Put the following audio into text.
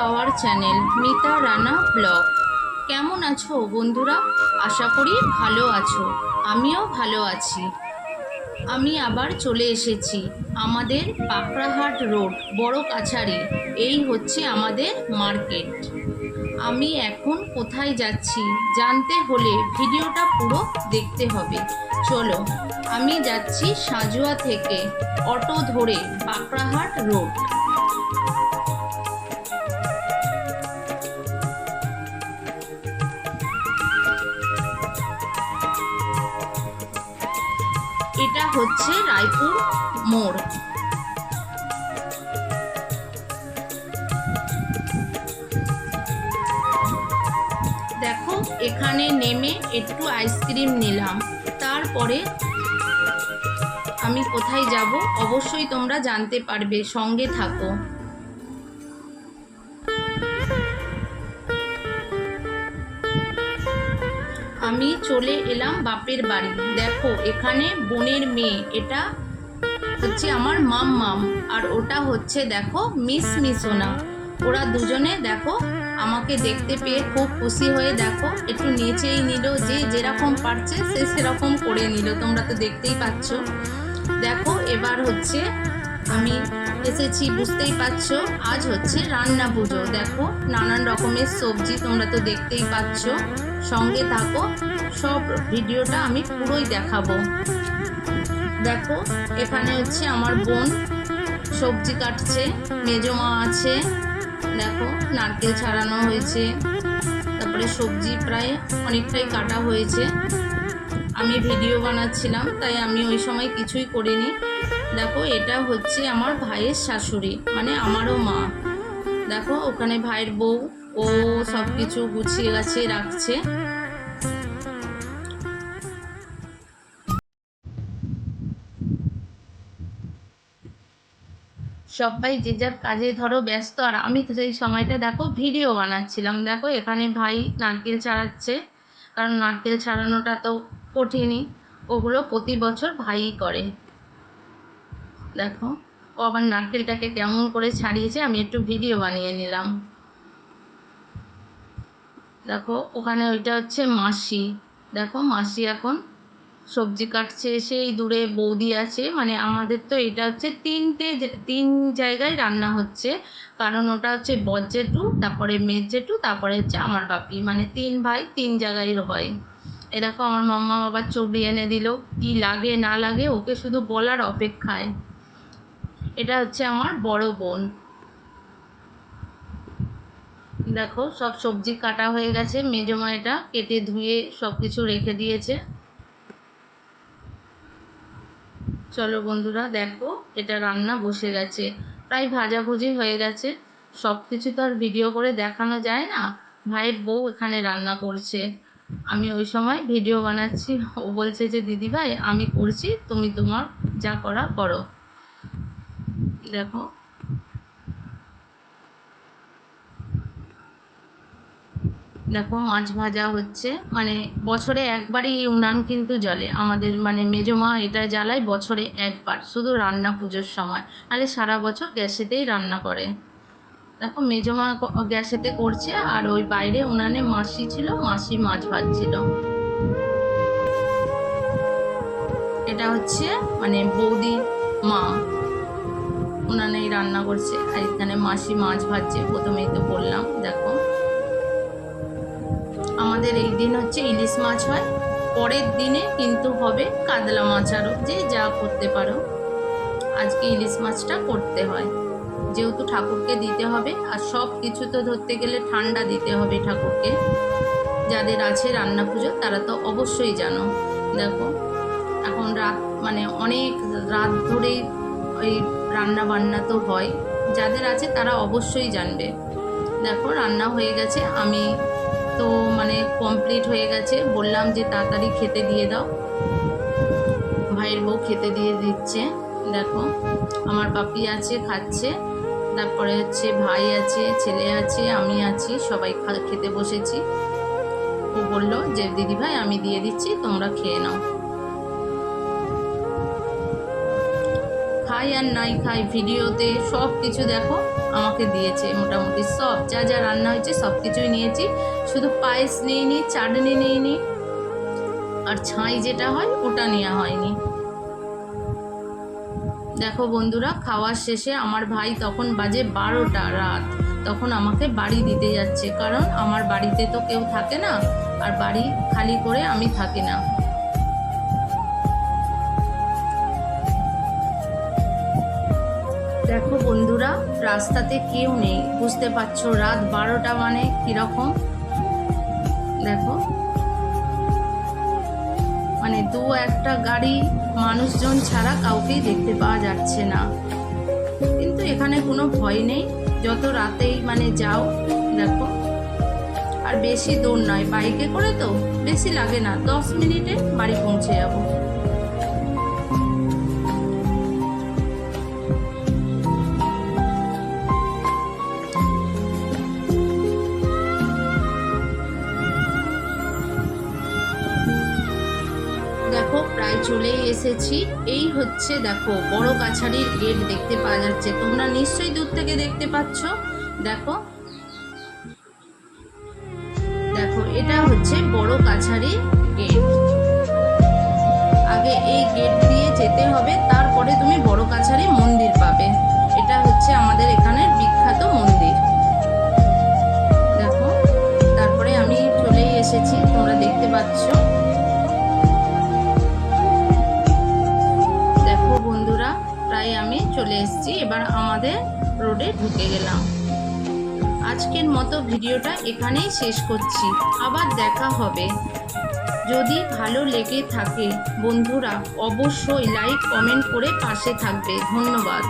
Our channel Mita Rana blog. কেমন আছো বন্ধুরা? আশা করি ভালো আছো। আমিও ভালো আছি। আমি আবার চলে এসেছি আমাদের পাকড়াহাট রোড বড় কাছারি। এই হচ্ছে আমাদের মার্কেট। আমি এখন কোথায় যাচ্ছি জানতে হলে ভিডিওটা পুরো দেখতে হবে। চলো, আমি যাচ্ছি সাজুয়া থেকে অটো ধরে পাকড়াহাট রোড। এটা হচ্ছে রায়পুর মোড়। দেখো, এখানে নেমে একটু আইসক্রিম নিলাম। তারপরে আমি কোথায় যাব অবশ্যই তোমরা জানতে পারবে, সঙ্গে থাকো। আমি চলে এলাম বাপের বাড়ি। দেখো, এখানে বোনের মেয়ে, এটা হচ্ছে আমার মাম, আর ওটা হচ্ছে দেখো মিসোনা। ওরা দুজনে দেখো আমাকে দেখতে পেয়ে খুব খুশি হয়ে দেখো একটু নেচেই নিল, যে যেরকম পারছে সে সেরকম করে নিল, তোমরা তো দেখতেই পাচ্ছ। দেখো, এবার হচ্ছে আমি এসেছি, বুঝতেই পারছো আজ হচ্ছে রান্না পুজো। দেখো নানান রকমের সবজি, তোমরা তো দেখতেই পাচ্ছ। সঙ্গে থাকো, সব ভিডিওটা আমি পুরোই দেখাবো। দেখো, এখানে হচ্ছে আমার বোন সবজি কাটছে, মেজো মা আছে। দেখো নারকেল ছাড়ানো হয়েছে, তারপরে সবজি প্রায় অনেকটাই কাটা হয়েছে। আমি ভিডিও বানাচ্ছিলাম, তাই আমি ওই সময় কিছুই করিনি। দেখো, এটা হচ্ছে আমার ভাইয়ের শাশুড়ি, মানে আমারও মা। দেখো ওখানে ভাইয়ের বউ, ও সব কিছু গুছিয়ে গাছিয়ে রাখছে। সবাই যে যার কাজে ধরো ব্যস্ত, আর আমি তো সেই সময়টা দেখো ভিডিও বানাচ্ছিলাম। দেখো এখানে ভাই নারকেল ছাড়াচ্ছে, কারণ নারকেল ছাড়ানোটা তো কঠিনই, ওগুলো প্রতি বছর ভাইই করে। দেখো ও আবার নারকেলটাকে কেমন করে ছাড়িয়েছে, আমি একটু ভিডিও বানিয়ে নিলাম। দেখো ওখানে ওইটা হচ্ছে মাসি। দেখো মাসি এখন সবজি কাটছে, সেই দূরে বৌদি আছে। মানে আমাদের তো এটা হচ্ছে তিন জায়গায় রান্না হচ্ছে, কারণ ওটা হচ্ছে বর জেঠু, তারপরে মেজ জেঠু, তারপরে হচ্ছে আমার বাপি, মানে তিন ভাই তিন জায়গায় হয়। এ দেখো আমার মাম্মা বাবার চবড়ি এনে দিল, কি লাগে না লাগে ওকে শুধু বলার অপেক্ষায়। এটা হচ্ছে আমার বড় বোন। দেখো সব সবজি কাটা হয়ে গেছে, মেজো মা এটা কেটে ধুয়ে সব কিছু রেখে দিয়েছে। চলো বন্ধুরা, দেখো এটা রান্না বসে গেছে, প্রায় ভাজাভুজি হয়ে গেছে। সব কিছু তো আর ভিডিও করে দেখানো যায় না। ভাইয়ের বউ এখানে রান্না করছে, আমি ওই সময় ভিডিও বানাচ্ছি। ও বলছে যে দিদি ভাই আমি করছি, তুমি তোমার যা করা করো। দেখো দেখো মাছ ভাজা হচ্ছে, মানে বছরে একবারই এই উনান কিন্তু জ্বলে আমাদের, মানে মেজো মা এটা জ্বালায় বছরে একবার, শুধু রান্না পুজোর সময়, আরে সারা বছর গ্যাসেতেই রান্না করে। দেখো মেজো মা গ্যাসেতে করছে, আর ওই বাইরে উনানে মাসি ছিল, মাসি মাছ ভাজছিল। এটা হচ্ছে মানে বৌদি মা উনানেই রান্না করছে, আর এখানে মাসি মাছ ভাজছে, প্রথমেই তো বললাম। দেখো আমাদের এই দিন হচ্ছে ইলিশ মাছ হয়, পরের দিনে কিন্তু হবে কাতলা মাছ, আরও যে যা করতে পারো। আজকে ইলিশ মাছটা করতে হয়, যেহেতু ঠাকুরকে দিতে হবে, আর সব কিছু তো ধরতে গেলে ঠান্ডা দিতে হবে ঠাকুরকে। যাদের আছে রান্না পুজো তারা তো অবশ্যই জানো। দেখো এখন রাত, মানে অনেক রাত ধরেই ওই রান্না বান্না তো হয়, যাদের আছে তারা অবশ্যই জানবে। দেখো রান্না হয়ে গেছে, আমি তো মানে কমপ্লিট হয়ে গেছে, বললাম যে তাড়াতাড়ি খেতে দিয়ে দাও। ভাইয়ের বউ খেতে দিয়ে দিচ্ছে। দেখো আমার পাপি আছে, খাচ্ছে। তারপরে হচ্ছে ভাই আছে, ছেলে আছে, আমি আছি, সবাই খেতে বসেছি। ও বললো যে দিদি ভাই আমি দিয়ে দিচ্ছি, তোমরা খেয়ে নাও। খাই আর নাই খাই ভিডিওতে সব কিছু দেখো আমাকে দিয়েছে, মোটামুটি সব যা যা রান্না হয়েছে সব কিছুই নিয়েছি, শুধু পায়েস নিইনি, চাটনি নিইনি, আর ছাই যেটা হয় ওটা নেওয়া হয়নি। দেখো বন্ধুরা, খাওয়ার শেষে আমার ভাই তখন বাজে 12টা রাত, তখন আমাকে বাড়ি দিতে যাচ্ছে, কারণ আমার বাড়িতে তো কেউ থাকে না, আর বাড়ি খালি করে আমি থাকি না। দেখো বন্ধুরা, রাস্তাতে কেউ নেই, বুঝতে পারছো রাত 12টা মানে কিরকম। দেখো মানে দু একটা গাড়ি, মানুষজন ছাড়া কাউকেই দেখতে পাওয়া যাচ্ছে না, কিন্তু এখানে কোনো ভয় নেই, যত রাতেই মানে যাও। দেখো আর বেশি দূর নয়, বাইকে করে তো বেশি লাগে না, 10 মিনিটে বাড়ি পৌঁছে যাবো। দেখো প্রায় চলেই এসেছি, এই হচ্ছে দেখো বড় কাছারির গেট দেখতে পাওয়া যাচ্ছে, তোমরা নিশ্চয়ই দূর থেকে দেখতে পাচ্ছ। দেখো দেখো এটা হচ্ছে বড় কাছারির গেট, আগে এই গেট দিয়ে যেতে হবে, তারপরে তুমি বড় কাছারি মন্দির পাবে। এটা হচ্ছে আমাদের এখানের বিখ্যাত মন্দির। দেখো তারপরে আমি চলেই এসেছি, তোমরা দেখতে পাচ্ছ। বন্ধুরা প্রায় আমি চলে এসেছি, এবার আমাদের রোডে ঢুকে গেলাম। আজকের মতো ভিডিওটা এখানেই শেষ করছি, আবার দেখা হবে। যদি ভালো লেগে থাকে বন্ধুরা অবশ্যই লাইক কমেন্ট করে পাশে থাকবে। ধন্যবাদ।